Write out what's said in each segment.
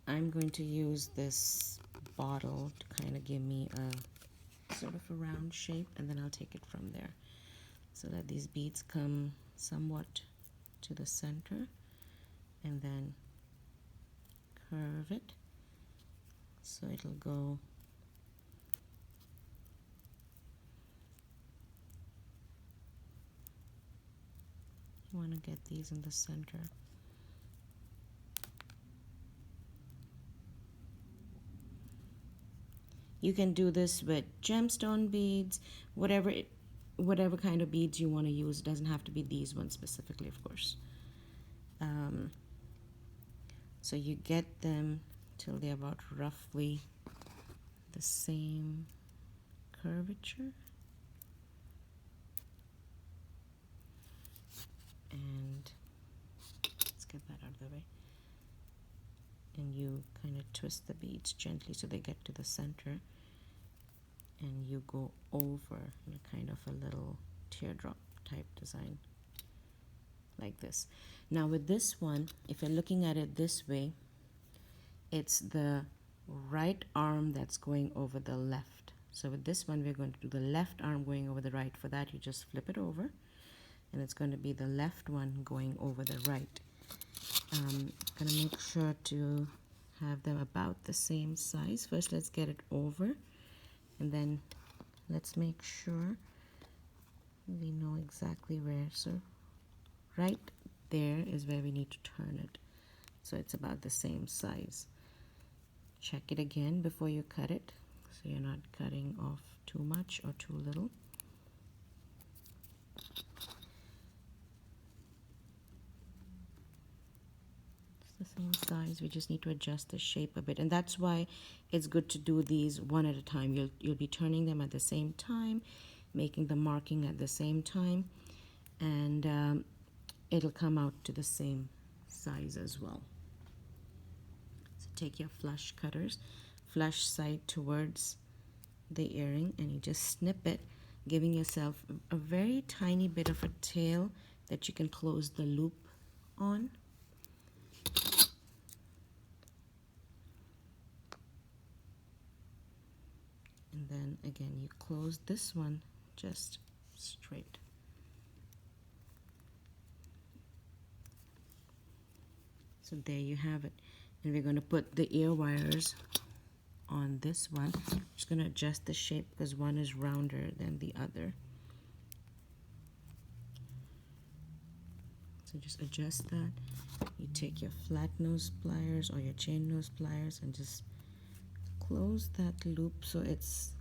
I'm going to use this bottle to kind of give me a sort of a round shape, and then I'll take it from there so that these beads come somewhat to the center, and then curve it so it'll go you want to get these in the center. You can do this with gemstone beads, whatever kind of beads you want to use. It doesn't have to be these ones specifically, of course. So you get them till they're about roughly the same curvature. And let's get that out of the way. And you kind of twist the beads gently so they get to the center. And you go over in a kind of a little teardrop type design like this. Now with this one, if you're looking at it this way, it's the right arm that's going over the left. So with this one, we're going to do the left arm going over the right. For that, you just flip it over, and it's going to be the left one going over the right. Gonna make sure to have them about the same size. First, let's get it over, and then let's make sure we know exactly where. So right there is where we need to turn it, so it's about the same size. Check it again before you cut it, so you're not cutting off too much or too little. It's the same size. We just need to adjust the shape a bit, and that's why it's good to do these one at a time. You'll be turning them at the same time, making the marking at the same time, and it'll come out to the same size as well. So take your flush cutters, flush side towards the earring, and you just snip it, giving yourself a very tiny bit of a tail that you can close the loop on. And then again, you close this one just straight. So there you have it. And we're going to put the ear wires on this one. I'm just going to adjust the shape because one is rounder than the other. So just adjust that. You take your flat nose pliers or your chain nose pliers and just close that loop so it's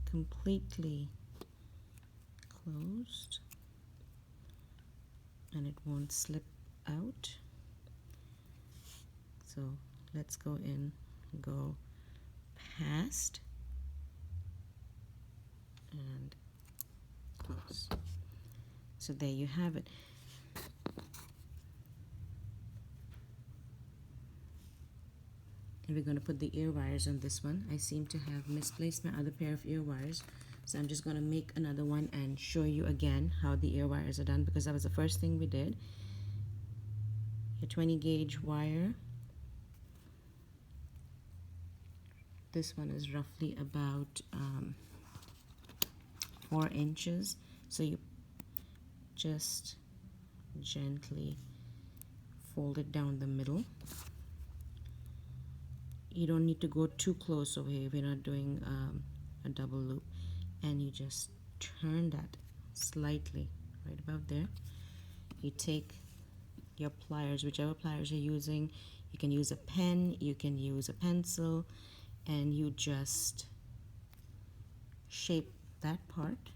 completely closed and it won't slip out. So let's go in, go past and close. So there you have it. And we're going to put the ear wires on this one. I seem to have misplaced my other pair of ear wires, so I'm just going to make another one and show you again how the ear wires are done, because that was the first thing we did. Your 20 gauge wire. This one is roughly about 4 inches, so you just gently fold it down the middle. You don't need to go too close over here. We're not doing a double loop. And you just turn that slightly right about there. You take your pliers, whichever pliers you're using. You can use a pen, you can use a pencil, and you just shape that part.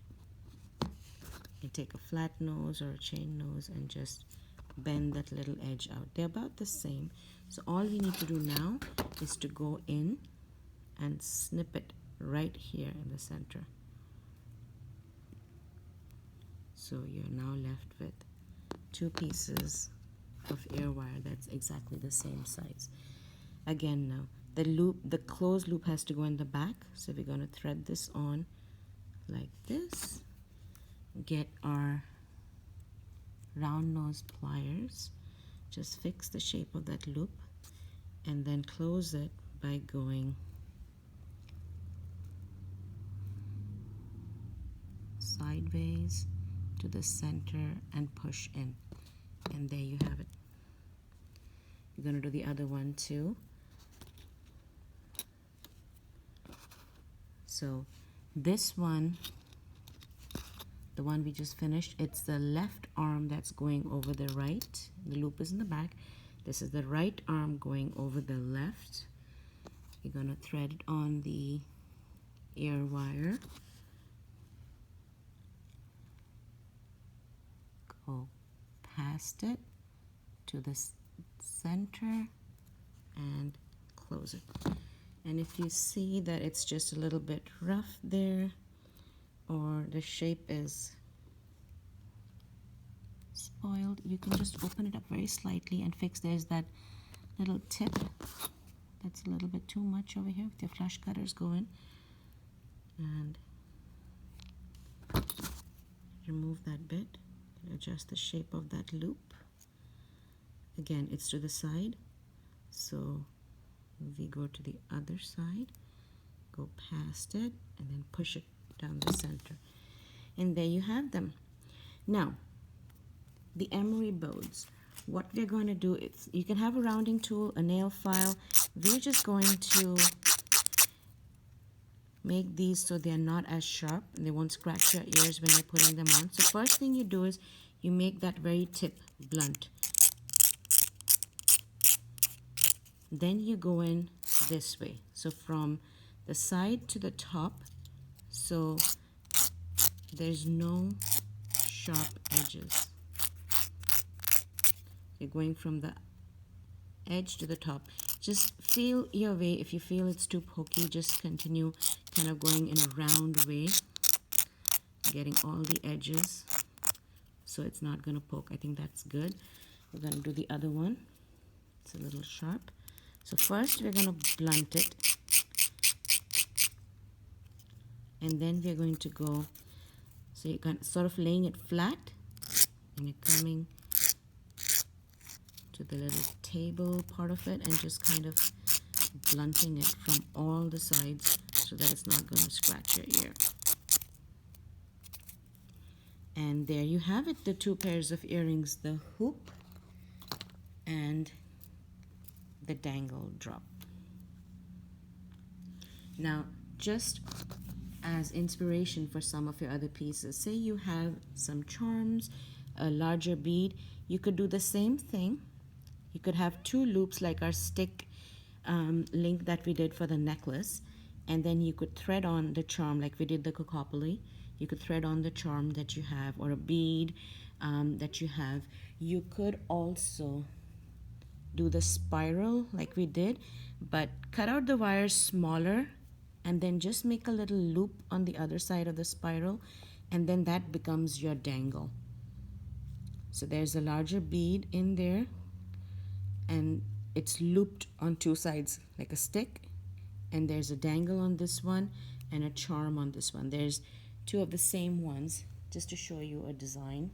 You take a flat nose or a chain nose and just bend that little edge out. They're about the same. So all we need to do now is to go in and snip it right here in the center. So you're now left with 2 pieces of ear wire that's exactly the same size. Again now, the closed loop has to go in the back, so we're going to thread this on like this. Get our round nose pliers, just fix the shape of that loop, and then close it by going sideways to the center and push in, and there you have it. You're going to do the other one too. So this one, the one we just finished, it's the left arm that's going over the right. The loop is in the back. This is the right arm going over the left. You're going to thread it on the ear wire. Go past it to the center and close it. And if you see that it's just a little bit rough there, or the shape is spoiled, you can just open it up very slightly and fix. There's that little tip that's a little bit too much over here. With your flush cutters, go in and remove that bit. Adjust the shape of that loop. Again, it's to the side, so we go to the other side, go past it, and then push it down the center. And there you have them. Now, the emery bows. What we're going to do is, you can have a rounding tool, a nail file. We're just going to make these so they're not as sharp and they won't scratch your ears when you're putting them on. So first thing you do is you make that very tip blunt. Then you go in this way, so from the side to the top, so there's no sharp edges. You're going from the edge to the top. Just feel your way. If you feel it's too pokey, just continue kind of going in a round way, getting all the edges so it's not going to poke. I think that's good. We're going to do the other one. It's a little sharp. So first we're going to blunt it, and then we're going to go, so you're kind of sort of laying it flat, and you're coming to the little table part of it and just kind of blunting it from all the sides so that it's not going to scratch your ear. And there you have it, the two pairs of earrings, the hoop and the dangle drop. Now, just as inspiration for some of your other pieces, say you have some charms, a larger bead, you could do the same thing. You could have two loops like our stick link that we did for the necklace, and then you could thread on the charm like we did the Kokopoli. You could thread on the charm that you have, or a bead that you have. You could also do the spiral like we did, but cut out the wires smaller and then just make a little loop on the other side of the spiral, and then that becomes your dangle. So there's a larger bead in there and it's looped on two sides like a stick, and there's a dangle on this one and a charm on this one. There's two of the same ones, just to show you a design.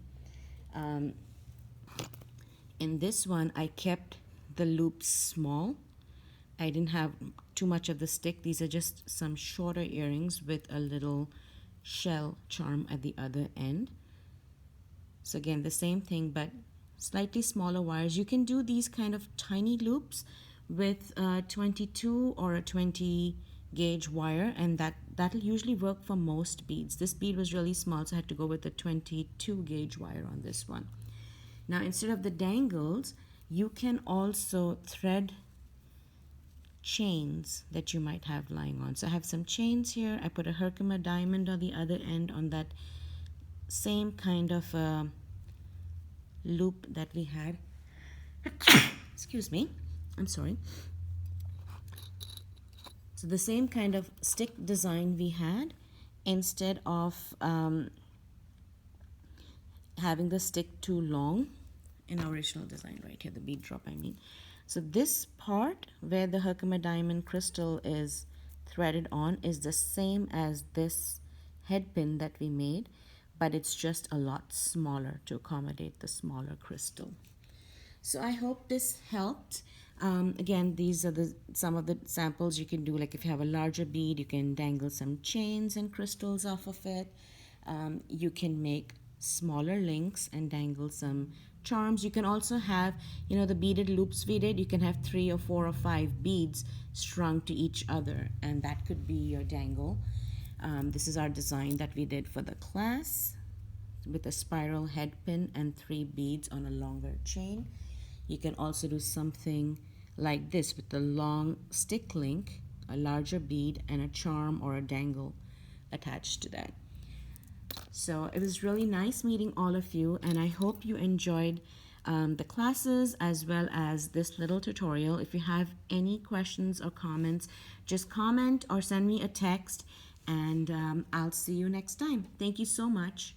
In this one I kept the loops small. I didn't have too much of the stick. These are just some shorter earrings with a little shell charm at the other end. So again, the same thing, but slightly smaller wires. You can do these kind of tiny loops with a 22 or a 20 gauge wire, and that'll usually work for most beads. This bead was really small, so I had to go with a 22 gauge wire on this one. Now, instead of the dangles, you can also thread chains that you might have lying on. So I have some chains here. I put a Herkimer diamond on the other end on that same kind of loop that we had. Excuse me, I'm sorry. So the same kind of stick design we had, instead of having the stick too long in our original design right here, the bead drop I mean. So this part where the Herkimer diamond crystal is threaded on is the same as this head pin that we made, but it's just a lot smaller to accommodate the smaller crystal. So I hope this helped. Again, these are some of the samples you can do. Like if you have a larger bead, you can dangle some chains and crystals off of it. You can make smaller links and dangle some charms. You can also have, the beaded loops we did. You can have 3 or 4 or 5 beads strung to each other, and that could be your dangle. This is our design that we did for the class with a spiral head pin and 3 beads on a longer chain. You can also do something like this with a long stick link, a larger bead, and a charm or a dangle attached to that. So it was really nice meeting all of you, and I hope you enjoyed the classes as well as this little tutorial. If you have any questions or comments, just comment or send me a text, and I'll see you next time. Thank you so much.